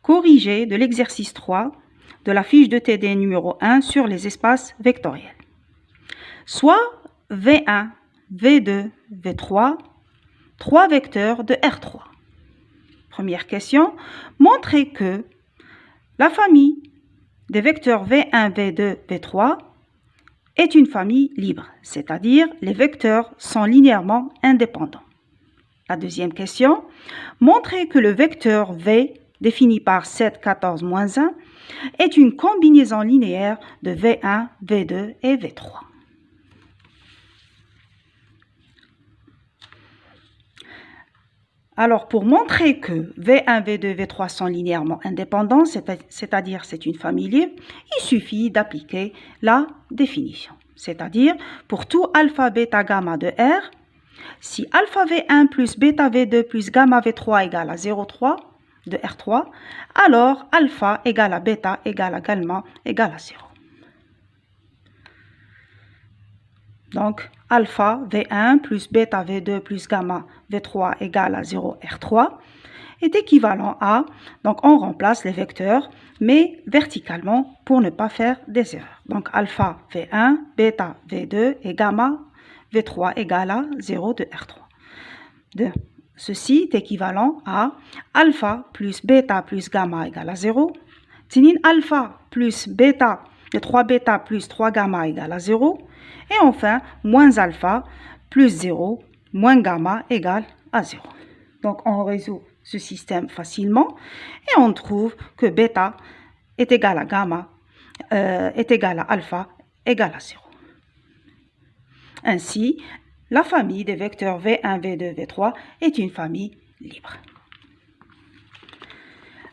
corrigé de l'exercice 3 de la fiche de TD numéro 1 sur les espaces vectoriels. Soit V1, V2, V3, 3 vecteurs de R3. Première question, montrez que la famille des vecteurs V1, V2, V3 est une famille libre, c'est-à-dire les vecteurs sont linéairement indépendants. La deuxième question, montrez que le vecteur V défini par 7, 14, moins 1 est une combinaison linéaire de V1, V2 et V3. Alors, pour montrer que V1, V2, V3 sont linéairement indépendants, c'est-à-dire c'est une famille libre, il suffit d'appliquer la définition. C'est-à-dire, pour tout alpha, bêta, gamma de R, si alpha V1 plus bêta V2 plus gamma V3 égale à 0,3 de R3, alors alpha égale à bêta égale à gamma égale à 0. Donc, alpha V1 plus bêta V2 plus gamma V3 égale à 0 R3 est équivalent à, donc on remplace les vecteurs, mais verticalement pour ne pas faire des erreurs. Donc, alpha V1, bêta V2 et gamma V3 égale à 0 de R3. Ceci est équivalent à alpha plus bêta plus gamma égale à 0. Tinin alpha plus bêta, 3 bêta plus 3 gamma égale à 0. Et enfin, moins alpha plus 0 moins gamma égale à 0. Donc, on résout ce système facilement et on trouve que bêta est égal à gamma est égal à alpha égale à 0. Ainsi, la famille des vecteurs V1, V2, V3 est une famille libre.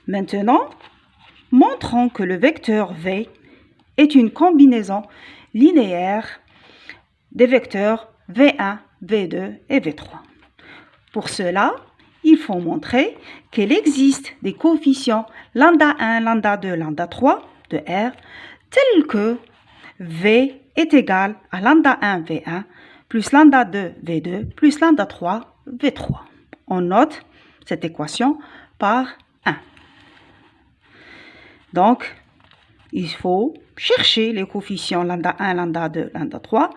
Maintenant, montrons que le vecteur V est une combinaison linéaire des vecteurs V1, V2 et V3. Pour cela, il faut montrer qu'il existe des coefficients lambda 1, lambda 2, lambda 3 de R tels que V est égal à lambda 1, V1 plus lambda 2, V2 plus lambda 3, V3. On note cette équation par 1. Donc, il faut chercher les coefficients lambda 1, lambda 2, lambda 3,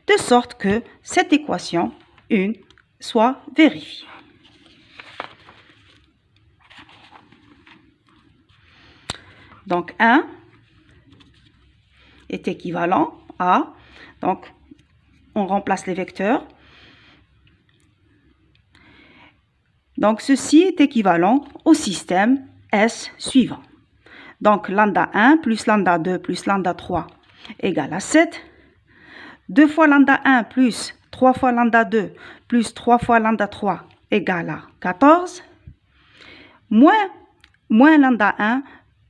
de sorte que cette équation 1 soit vérifiée. Donc 1 est équivalent à, donc on remplace les vecteurs. Donc ceci est équivalent au système S suivant. Donc lambda 1 plus lambda 2 plus lambda 3 égale à 7. 2 fois lambda 1 plus 3 fois lambda 2 plus 3 fois lambda 3 égale à 14. Moins lambda 1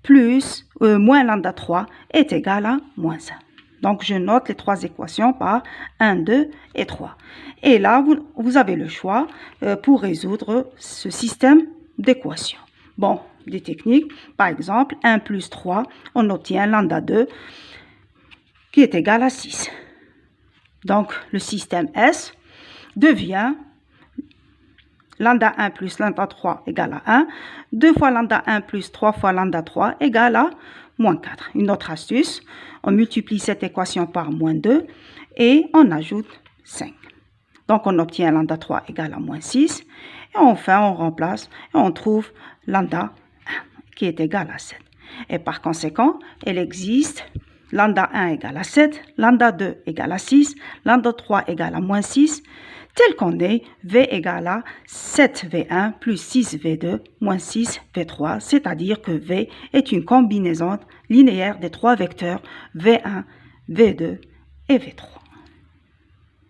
plus moins lambda 3 est égal à moins 1. Donc je note les trois équations par 1, 2 et 3. Et là, vous avez le choix pour résoudre ce système d'équations. Bon, des techniques, par exemple, 1 plus 3, on obtient lambda 2 qui est égal à 6. Donc, le système S devient lambda 1 plus lambda 3 égale à 1. 2 fois lambda 1 plus 3 fois lambda 3 égale à moins 4. Une autre astuce, on multiplie cette équation par moins 2 et on ajoute 5. Donc, on obtient lambda 3 égale à moins 6. Et enfin, on remplace et on trouve lambda 1 qui est égal à 7. Et par conséquent, il existe lambda 1 égale à 7, lambda 2 égale à 6, lambda 3 égale à moins 6, tel qu'on est V égale à 7V1 plus 6V2 moins 6V3, c'est-à-dire que V est une combinaison linéaire des trois vecteurs V1, V2 et V3.